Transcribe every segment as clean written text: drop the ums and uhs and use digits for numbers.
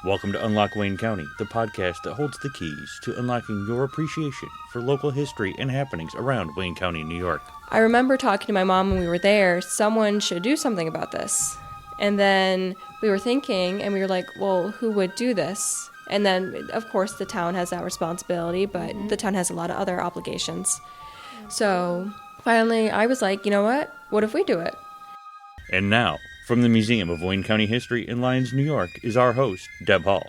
Welcome to Unlock Wayne County, the podcast that holds the keys to unlocking your appreciation for local history and happenings around Wayne County, New York. I remember talking to my mom when we were there, someone should do something about this. And then we were thinking, and we were like, well, who would do this? And then, of course, the town has that responsibility, but the town has a lot of other obligations. So finally, I was like, you know what if we do it? And now, from the Museum of Wayne County History in Lyons, New York, is our host, Deb Hall.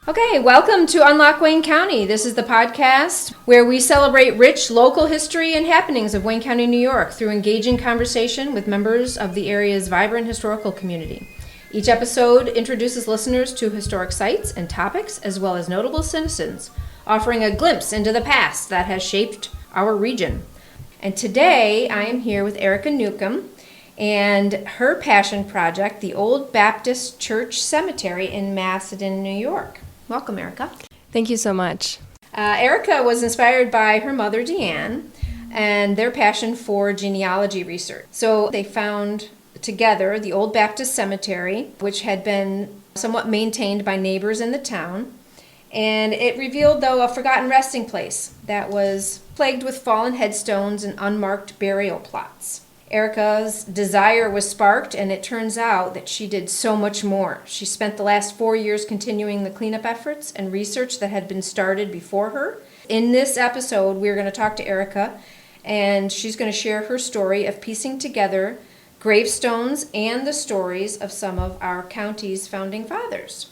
Okay, welcome to Unlock Wayne County. This is the podcast where we celebrate rich local history and happenings of Wayne County, New York through engaging conversation with members of the area's vibrant historical community. Each episode introduces listeners to historic sites and topics, as well as notable citizens, offering a glimpse into the past that has shaped our region. And today, I am here with Erika Newcombe and her passion project, the Old Baptist Church Cemetery in Macedon, New York. Welcome, Erika. Thank you so much. Erika was inspired by her mother, Deanne, and their passion for genealogy research. So they found together the Old Baptist Cemetery, which had been somewhat maintained by neighbors in the town. And it revealed, though, a forgotten resting place that was plagued with fallen headstones and unmarked burial plots. Erika's desire was sparked, and it turns out that she did so much more. She spent the last 4 years continuing the cleanup efforts and research that had been started before her. In this episode, we're going to talk to Erika, and she's going to share her story of piecing together gravestones and the stories of some of our county's founding fathers.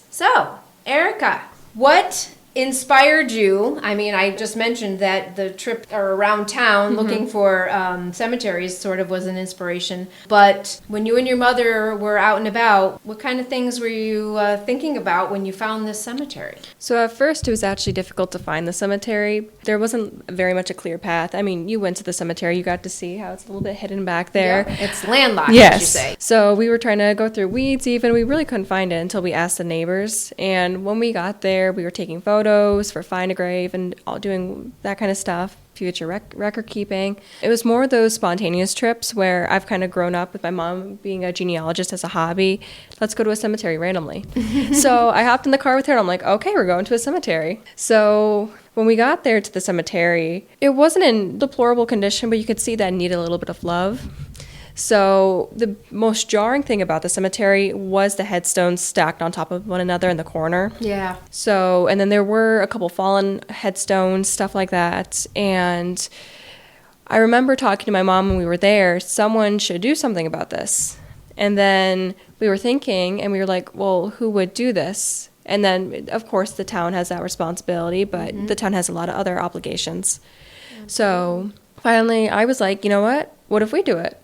So, Erika, what inspired you? I mean, I just mentioned that the trip around town looking for cemeteries sort of was an inspiration. But when you and your mother were out and about, what kind of things were you thinking about when you found this cemetery? So at first, it was actually difficult to find the cemetery. There wasn't very much a clear path. I mean, you went to the cemetery, you got to see how it's a little bit hidden back there. Yeah, it's landlocked, yes. As you say. So we were trying to go through weeds even. We really couldn't find it until we asked the neighbors. And when we got there, we were taking photos for Find a Grave and all doing that kind of stuff, future record keeping. It was more those spontaneous trips where I've kind of grown up with my mom being a genealogist as a hobby. Let's go to a cemetery randomly. So I hopped in the car with her and I'm like, okay, we're going to a cemetery. So when we got there to the cemetery, it wasn't in deplorable condition, but you could see that it needed a little bit of love. So the most jarring thing about the cemetery was the headstones stacked on top of one another in the corner. Yeah. So, and then there were a couple fallen headstones, stuff like that. And I remember talking to my mom when we were there, someone should do something about this. And then we were thinking, and we were like, well, who would do this? And then, of course, the town has that responsibility, but the town has a lot of other obligations. So finally, I was like, you know what if we do it?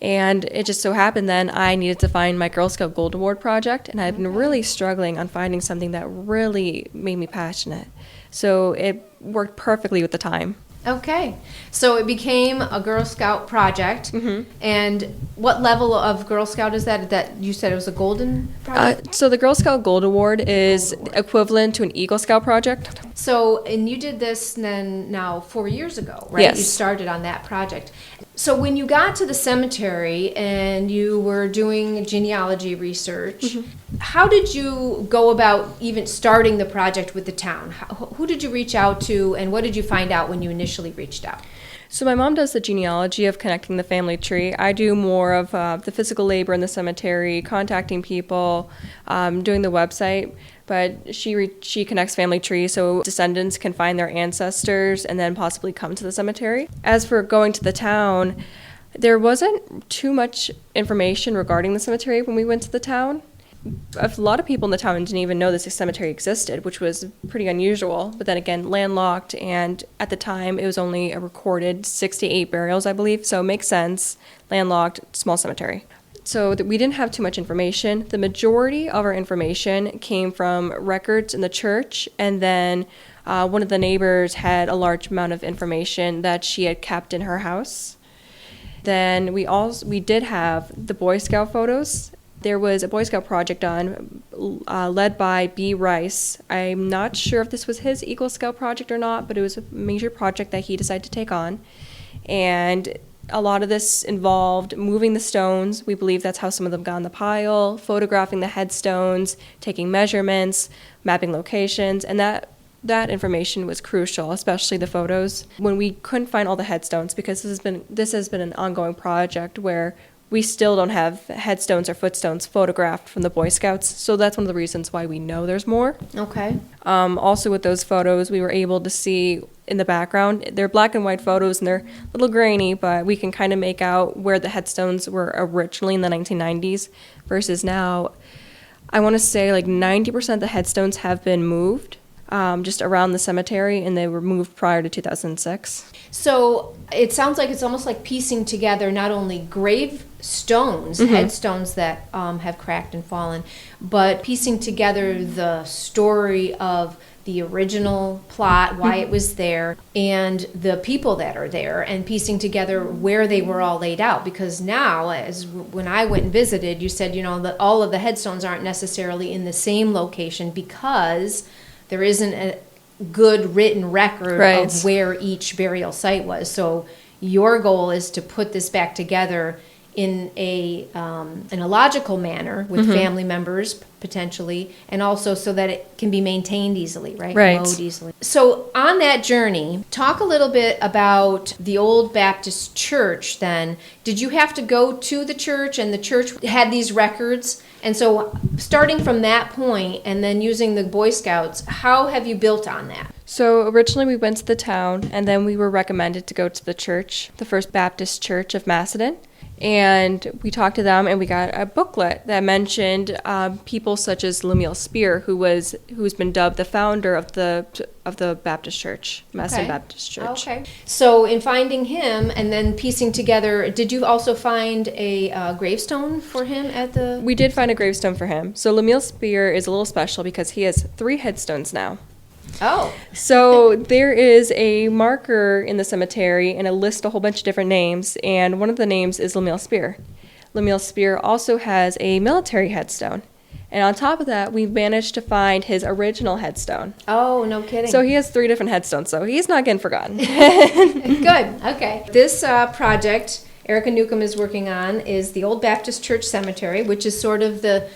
And it just so happened then I needed to find my Girl Scout Gold Award project, and I've been really struggling on finding something that really made me passionate. So it worked perfectly with the time. Okay. So it became a Girl Scout project. And what level of Girl Scout is that? That you said it was a golden project? So the Girl Scout Gold Award is equivalent to an Eagle Scout project. So, and you did this then now 4 years ago, right? Yes. You started on that project. So when you got to the cemetery and you were doing genealogy research, how did you go about even starting the project with the town? Who did you reach out to, and what did you find out when you initially reached out? So my mom does the genealogy of connecting the family tree. I do more of the physical labor in the cemetery, contacting people, doing the website. But she connects family trees so descendants can find their ancestors and then possibly come to the cemetery. As for going to the town, there wasn't too much information regarding the cemetery when we went to the town. A lot of people in the town didn't even know this cemetery existed, which was pretty unusual. But then again, landlocked, and at the time it was only a recorded 68 burials, I believe, so it makes sense. Landlocked, small cemetery. So we didn't have too much information. The majority of our information came from records in the church, and then one of the neighbors had a large amount of information that she had kept in her house. Then we did have the Boy Scout photos. There was a Boy Scout project done, led by B. Rice. I'm not sure if this was his Eagle Scout project or not, but it was a major project that he decided to take on. And A lot of this involved moving the stones. We believe that's how some of them got in the pile, photographing the headstones, taking measurements, mapping locations, and that information was crucial, especially the photos. When we couldn't find all the headstones, because this has been an ongoing project where we still don't have headstones or footstones photographed from the Boy Scouts, so that's one of the reasons why we know there's more. Okay. Also with those photos, we were able to see in the background, they're black and white photos and they're a little grainy, but we can kind of make out where the headstones were originally in the 1990s versus now. I want to say like 90% of the headstones have been moved just around the cemetery, and they were moved prior to 2006. So it sounds like it's almost like piecing together not only gravestones, headstones that have cracked and fallen, but piecing together the story of the original plot, why it was there, and the people that are there, and piecing together where they were all laid out. Because now, as when I went and visited, you said, that all of the headstones aren't necessarily in the same location because there isn't a good written record of where each burial site was. So your goal is to put this back together in a logical manner with family members potentially, and also so that it can be maintained easily, right? Mowed easily. So on that journey, talk a little bit about the old Baptist church then. Did you have to go to the church, and the church had these records? And so starting from that point and then using the Boy Scouts, how have you built on that? So originally we went to the town, and then we were recommended to go to the church, the First Baptist Church of Macedon. And we talked to them, and we got a booklet that mentioned people such as Lemuel Spear, who's been dubbed the founder of the Baptist Church, Macedon Baptist Church. Okay. So in finding him and then piecing together, did you also find a gravestone for him at the? We did find a gravestone for him. So Lemuel Spear is a little special because he has 3 headstones now. Oh. So there is a marker in the cemetery, and it lists a whole bunch of different names, and one of the names is Lemuel Spear. Lemuel Spear also has a military headstone. And on top of that, we managed to find his original headstone. Oh, no kidding. So he has 3 different headstones, so he's not getting forgotten. Good. Okay. This project Erika Newcombe is working on is the Old Baptist Church Cemetery, which is sort of the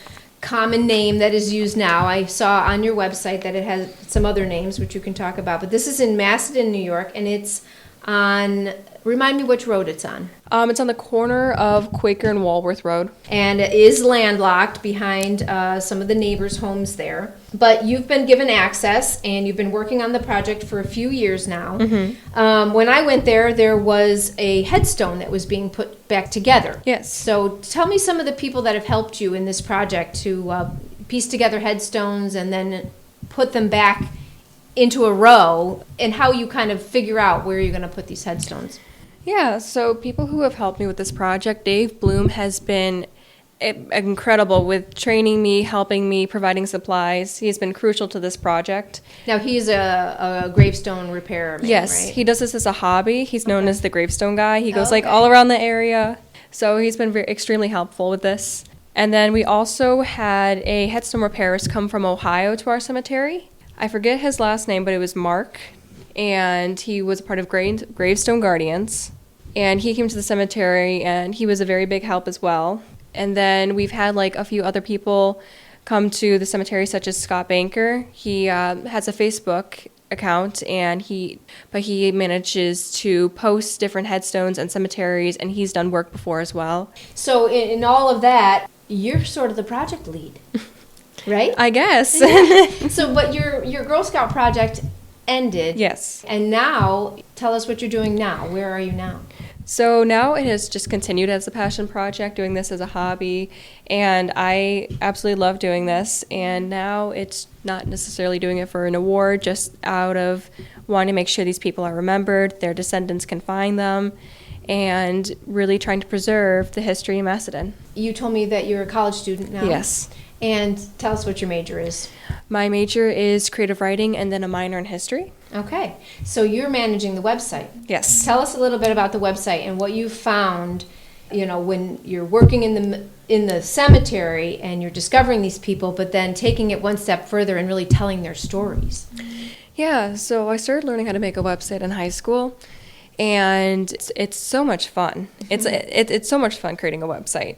common name that is used now. I saw on your website that it has some other names, which you can talk about. But this is in Macedon, New York, and it's on, remind me which road it's on. It's on the corner of Quaker and Walworth Rd. And it is landlocked behind some of the neighbors' homes there. But you've been given access, and you've been working on the project for a few years now. When I went there was a headstone that was being put back together. Yes. So tell me some of the people that have helped you in this project to piece together headstones and then put them back into a row, and how you kind of figure out where you're going to put these headstones. Yeah, so people who have helped me with this project, Dave Bloom has been incredible with training me, helping me, providing supplies. He has been crucial to this project. Now, he's a gravestone repair man, yes, right? he does this as a hobby. He's known as the gravestone guy. He goes all around the area. So he's been extremely helpful with this. And then we also had a headstone repairist come from Ohio to our cemetery. I forget his last name, but it was Mark, and he was a part of Gravestone Guardians. And he came to the cemetery, and he was a very big help as well. And then we've had like a few other people come to the cemetery, such as Scott Banker. He has a Facebook account, and he manages to post different headstones and cemeteries, and he's done work before as well. So in all of that, you're sort of the project lead. Right? I guess. Yeah. So, but your Girl Scout project ended. Yes. And now, tell us what you're doing now. Where are you now? So now it has just continued as a passion project, doing this as a hobby, and I absolutely love doing this. And now it's not necessarily doing it for an award, just out of wanting to make sure these people are remembered, their descendants can find them, and really trying to preserve the history of Macedon. You told me that you're a college student now. Yes. And tell us what your major is. My major is creative writing and then a minor in history. Okay. So you're managing the website. Yes. Tell us a little bit about the website and what you found, when you're working in the cemetery and you're discovering these people, but then taking it one step further and really telling their stories. Yeah, so I started learning how to make a website in high school. And it's so much fun. It's so much fun creating a website.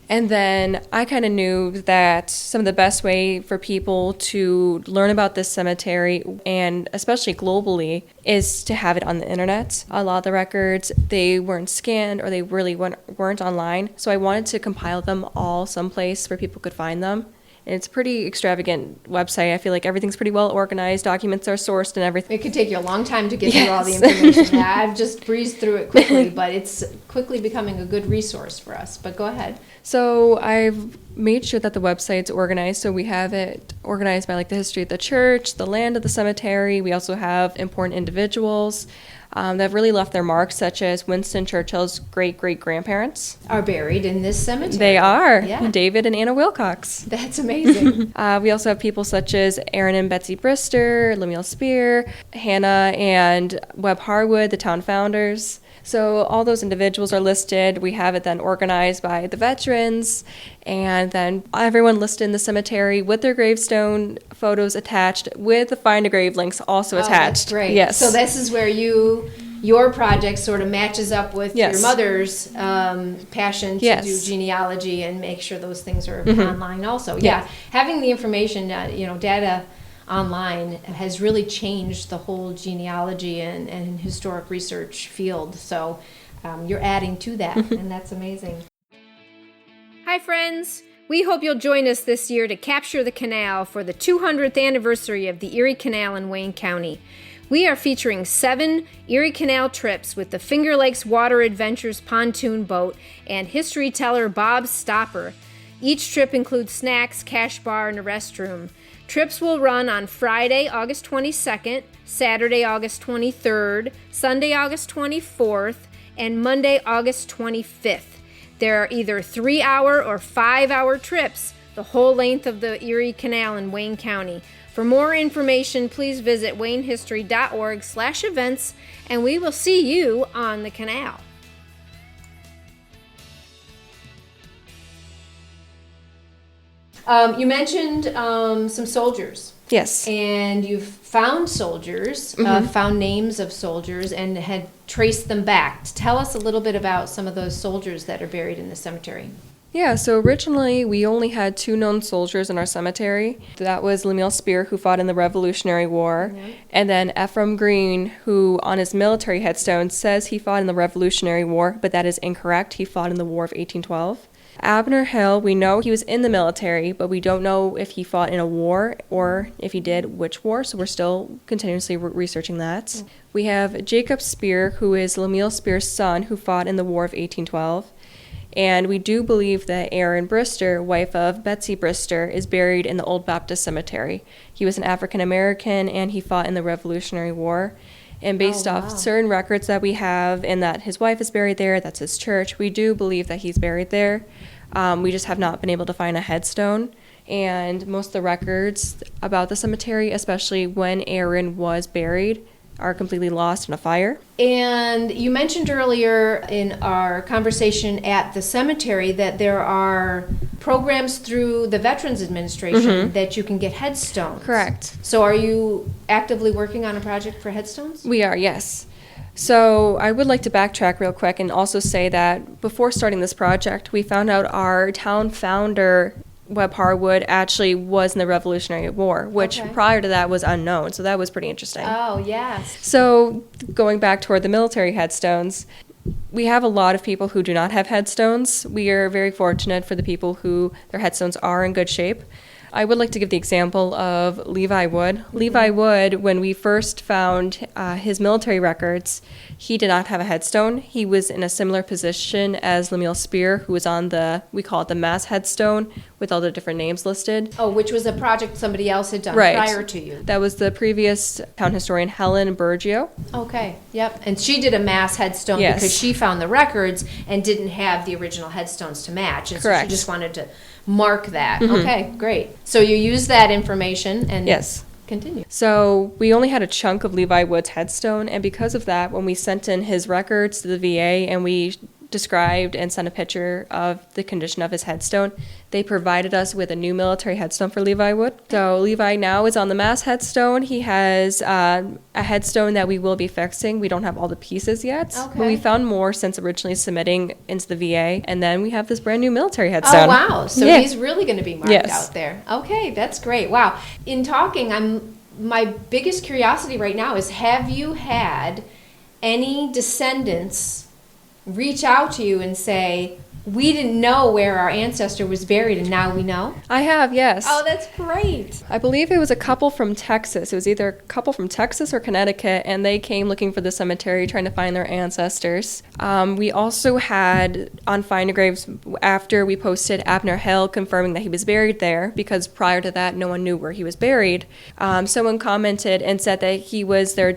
And then I kind of knew that some of the best way for people to learn about this cemetery, and especially globally, is to have it on the internet. A lot of the records, they weren't scanned or they really weren't online. So I wanted to compile them all someplace where people could find them. And it's a pretty extravagant website. I feel like everything's pretty well organized. Documents are sourced and everything. It could take you a long time to get through all the information. Yeah, I've just breezed through it quickly, but it's quickly becoming a good resource for us. But go ahead. So I've made sure that the website's organized. So we have it organized by like the history of the church, the land of the cemetery. We also have important individuals that have really left their mark, such as Winston Churchill's great-great-grandparents. Are buried in this cemetery. They are. Yeah. David and Anna Wilcox. That's amazing. We also have people such as Aaron and Betsy Brister, Lemuel Spear, Hannah and Webb Harwood, the town founders. So all those individuals are listed. We have it then organized by the veterans, and then everyone listed in the cemetery with their gravestone photos attached, with the find a grave links also attached. That's great. Yes. So this is where your project sort of matches up with Yes. your mother's passion to Yes. do genealogy and make sure those things are online also. Yeah. Having the information, data online has really changed the whole genealogy and historic research field. So you're adding to that, and that's amazing. Hi, friends. We hope you'll join us this year to capture the canal for the 200th anniversary of the Erie Canal in Wayne County. We are featuring 7 Erie Canal trips with the Finger Lakes Water Adventures pontoon boat and history teller Bob Stopper. Each trip includes snacks, cash bar, and a restroom. Trips will run on Friday, August 22nd, Saturday, August 23rd, Sunday, August 24th, and Monday, August 25th. There are either 3-hour or 5-hour trips, the whole length of the Erie Canal in Wayne County. For more information, please visit waynehistory.org/events, and we will see you on the canal. You mentioned some soldiers. Yes. And you've found soldiers, found names of soldiers, and had traced them back. Tell us a little bit about some of those soldiers that are buried in the cemetery. Yeah, so originally we only had 2 known soldiers in our cemetery. That was Lemuel Spear, who fought in the Revolutionary War, and then Ephraim Green, who on his military headstone says he fought in the Revolutionary War, but that is incorrect. He fought in the War of 1812. Abner Hill, we know he was in the military, but we don't know if he fought in a war or if he did, which war, so we're still continuously researching that. We have Jacob Spear, who is Lemuel Spear's son, who fought in the War of 1812. And we do believe that Erin Brister, wife of Betsy Brister, is buried in the Old Baptist Cemetery. He was an African American, and he fought in the Revolutionary War. And based off certain records that we have, and that his wife is buried there, that's his church, we do believe that he's buried there. We just have not been able to find a headstone. And most of the records about the cemetery, especially when Aaron was buried, are completely lost in a fire. And you mentioned earlier in our conversation at the cemetery that there are programs through the Veterans Administration that you can get headstones. Correct. So are you actively working on a project for headstones? We are, yes. So I would like to backtrack real quick and also say that before starting this project, we found out our town founder, Webb Harwood, actually was in the Revolutionary War, which prior to that was unknown. So that was pretty interesting. Oh, yes. So going back toward the military headstones, we have a lot of people who do not have headstones. We are very fortunate for the people who their headstones are in good shape. I would like to give the example of Levi Wood. Levi Wood, when we first found his military records, he did not have a headstone. He was in a similar position as Lemuel Spear, who was on we call it the mass headstone, with all the different names listed. Oh, which was a project somebody else had done prior to you. That was the previous town historian, Helen Bergio. Okay, yep. And she did a mass headstone because she found the records and didn't have the original headstones to match. And so she just wanted to mark that. Okay, great. So you use that information and continue. So we only had a chunk of Levi Wood's headstone, and because of that, when we sent in his records to the VA and we described and sent a picture of the condition of his headstone. They provided us with a new military headstone for Levi Wood. So Levi now is on the mass headstone. He has a headstone that we will be fixing. We don't have all the pieces yet, Okay. but we found more since originally submitting into the VA. And then we have this brand new military headstone. Oh, wow. So Yeah. he's really going to be marked Yes. out there. Okay, that's great. Wow. In talking, my biggest curiosity right now is, have you had any descendants reach out to you and say, we didn't know where our ancestor was buried and now we know? I have, yes. Oh, that's great. I believe it was a couple from Texas. It was either a couple from Texas or Connecticut, and they came looking for the cemetery, trying to find their ancestors. We also had on Find a Graves, after we posted Abner Hill confirming that he was buried there, because prior to that, no one knew where he was buried. Someone commented and said that he was their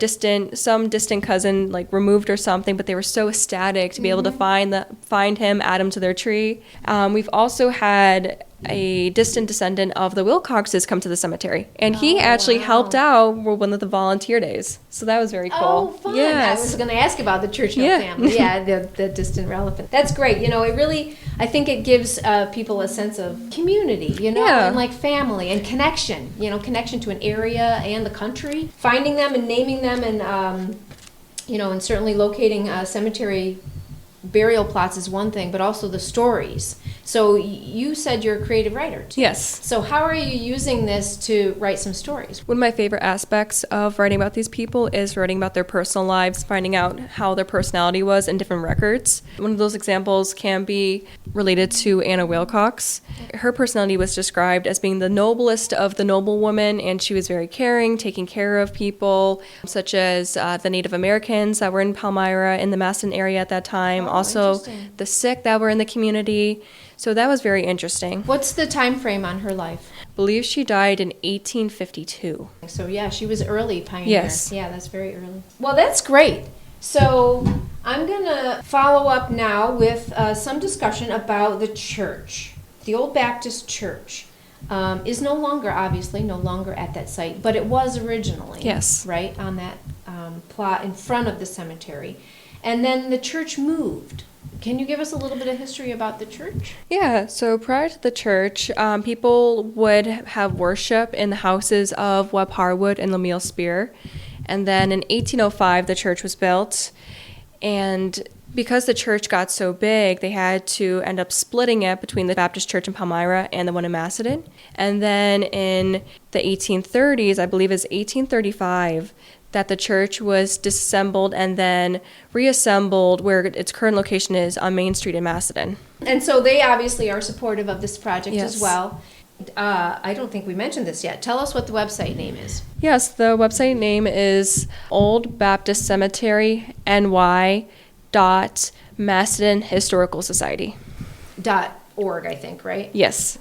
some distant cousin, like removed or something, but they were so ecstatic to be able to find him, add him to their tree. We've also had a distant descendant of the Wilcoxes come to the cemetery, and he actually helped out with one of the volunteer days. So that was very cool. Oh, fun. Yes. I was going to ask about the Churchill Yeah. family. Yeah, the distant relative. That's great. You know, I think it gives people a sense of community, you know, Yeah. and like family and connection, you know, connection to an area and the country. Finding them and naming them and, and certainly locating cemetery burial plots is one thing, but also the stories. So you said you're a creative writer too. Yes. So how are you using this to write some stories? One of my favorite aspects of writing about these people is writing about their personal lives, finding out how their personality was in different records. One of those examples can be related to Anna Wilcox. Her personality was described as being the noblest of the noble women, and she was very caring, taking care of people, such as the Native Americans that were in Palmyra in the Macedon area at that time, also interesting. the sick that were in the community. So that was very interesting. What's the time frame on her life? I believe she died in 1852. So yeah, she was early pioneer. Yes. Yeah, that's very early. Well, that's great. So I'm going to follow up now with some discussion about the church. The Old Baptist Church is no longer at that site, but it was originally. Yes. Right, on that plot in front of the cemetery. And then the church moved. Can you give us a little bit of history about the church? Yeah, so prior to the church, people would have worship in the houses of Webb Harwood and Lemuel Spear. And then in 1805, the church was built. And because the church got so big, they had to end up splitting it between the Baptist church in Palmyra and the one in Macedon. And then in the 1830s, I believe it's 1835, that the church was disassembled and then reassembled where its current location is on Main Street in Macedon. And so they obviously are supportive of this project Yes. as well. I don't think we mentioned this yet. Tell us what the website name is. Yes, the website name is Old Baptist Cemetery NY Macedon Historical Society. .org, I think, right? Yes.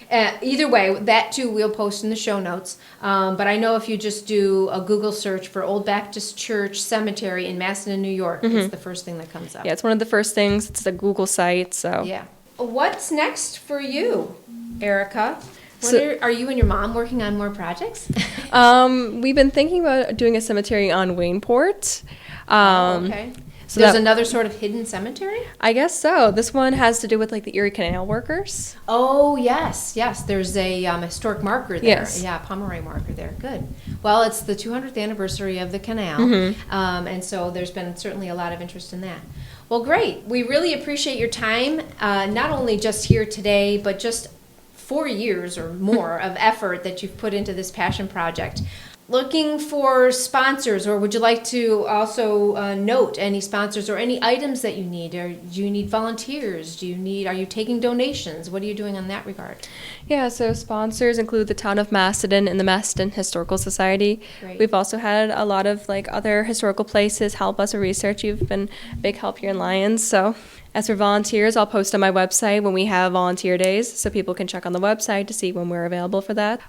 Either way, that too we'll post in the show notes. But I know if you just do a Google search for Old Baptist Church Cemetery in Macedon, New York, it's the first thing that comes up. Yeah, it's one of the first things. It's a Google site, so. Yeah. What's next for you, Erika? So- Are you and your mom working on more projects? We've been thinking about doing a cemetery on Wayneport. Okay. So There's that- another sort of hidden cemetery? I guess so. This one has to do with like the Erie Canal workers. Oh, yes. There's a historic marker there. Yes. Yeah, Pomeroy marker there. Good. Well, it's the 200th anniversary of the canal, and so there's been certainly a lot of interest in that. Well, great. We really appreciate your time, not only just here today, but just 4 years or more of effort that you've put into this passion project. Looking for sponsors, or would you like to also note any sponsors or any items that you need? Or do you need volunteers? Are you taking donations? What are you doing on that regard? Yeah, so sponsors include the town of Macedon and the Macedon Historical Society. Great. We've also had a lot of like other historical places help us with research. You've been a big help here in Lyons. So as for volunteers, I'll post on my website when we have volunteer days, so people can check on the website to see when we're available for that.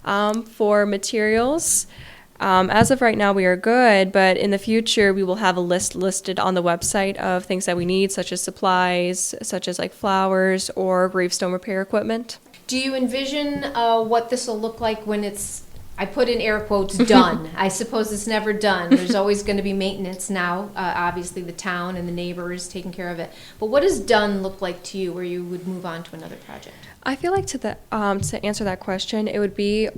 For materials, as of right now, we are good, but in the future, we will have a list listed on the website of things that we need, such as supplies, such as like flowers or gravestone repair equipment. Do you envision what this will look like when it's I put in air quotes, done. I suppose it's never done. There's always going to be maintenance now. Obviously, the town and the neighbors taking care of it. But what does done look like to you where you would move on to another project? I feel like to answer that question, it would be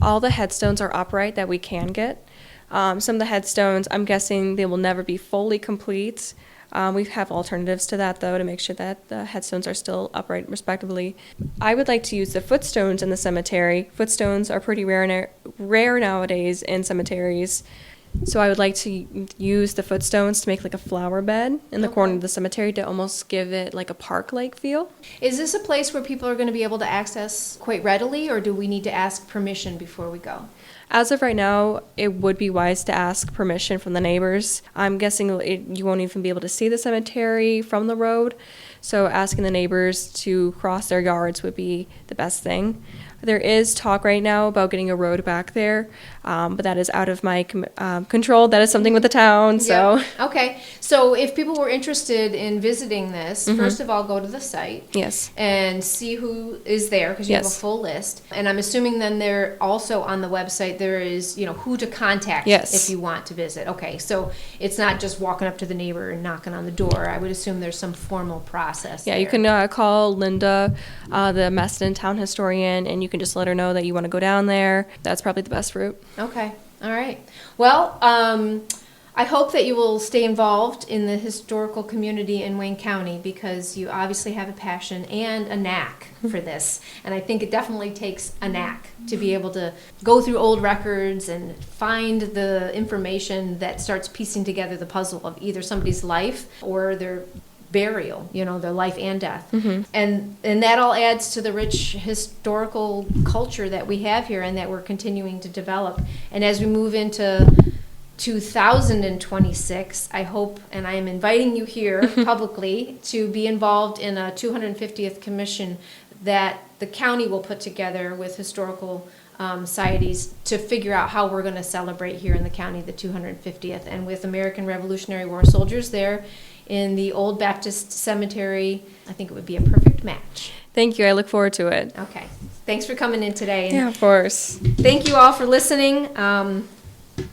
all the headstones are upright that we can get. Some of the headstones, I'm guessing they will never be fully complete. We have alternatives to that, though, to make sure that the headstones are still upright, respectively. I would like to use the footstones in the cemetery. Footstones are pretty rare nowadays in cemeteries. So I would like to use the footstones to make like a flower bed in the corner of the cemetery to almost give it like a park-like feel. Is this a place where people are going to be able to access quite readily, or do we need to ask permission before we go? As of right now, it would be wise to ask permission from the neighbors. I'm guessing you won't even be able to see the cemetery from the road, so asking the neighbors to cross their yards would be the best thing. There is talk right now about getting a road back there, but that is out of my control. That is something with the town. So Yep. Okay. So if people were interested in visiting this, first of all, go to the site. Yes. And see who is there, because you have a Yes. full list. And I'm assuming then there also on the website there is, who to contact Yes. if you want to visit. Okay. So it's not just walking up to the neighbor and knocking on the door. I would assume there's some formal process. Yeah, you there. can call Linda, the Macedon town historian, and you can just let her know that you want to go down there. That's probably the best route. Okay. All right. Well, I hope that you will stay involved in the historical community in Wayne County, because you obviously have a passion and a knack for this. And I think it definitely takes a knack to be able to go through old records and find the information that starts piecing together the puzzle of either somebody's life or their burial, their life and death. And that all adds to the rich historical culture that we have here and that we're continuing to develop. And as we move into 2026, I hope, and I am inviting you here publicly to be involved in a 250th commission that the county will put together with historical societies to figure out how we're going to celebrate here in the county the 250th, and with American Revolutionary War soldiers there in the Old Baptist Cemetery. I think it would be a perfect match. Thank you. I look forward to it. Okay. Thanks for coming in today. And Yeah, of course. thank you all for listening.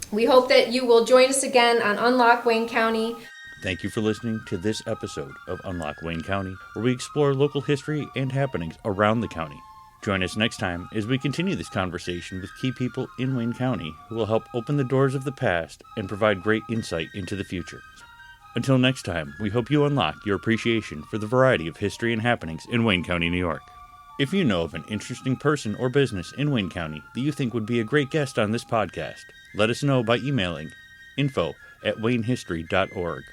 We hope that you will join us again on Unlock Wayne County. Thank you for listening to this episode of Unlock Wayne County, where we explore local history and happenings around the county. Join us next time as we continue this conversation with key people in Wayne County who will help open the doors of the past and provide great insight into the future. Until next time, we hope you unlock your appreciation for the variety of history and happenings in Wayne County, New York. If you know of an interesting person or business in Wayne County that you think would be a great guest on this podcast, let us know by emailing info@waynehistory.org.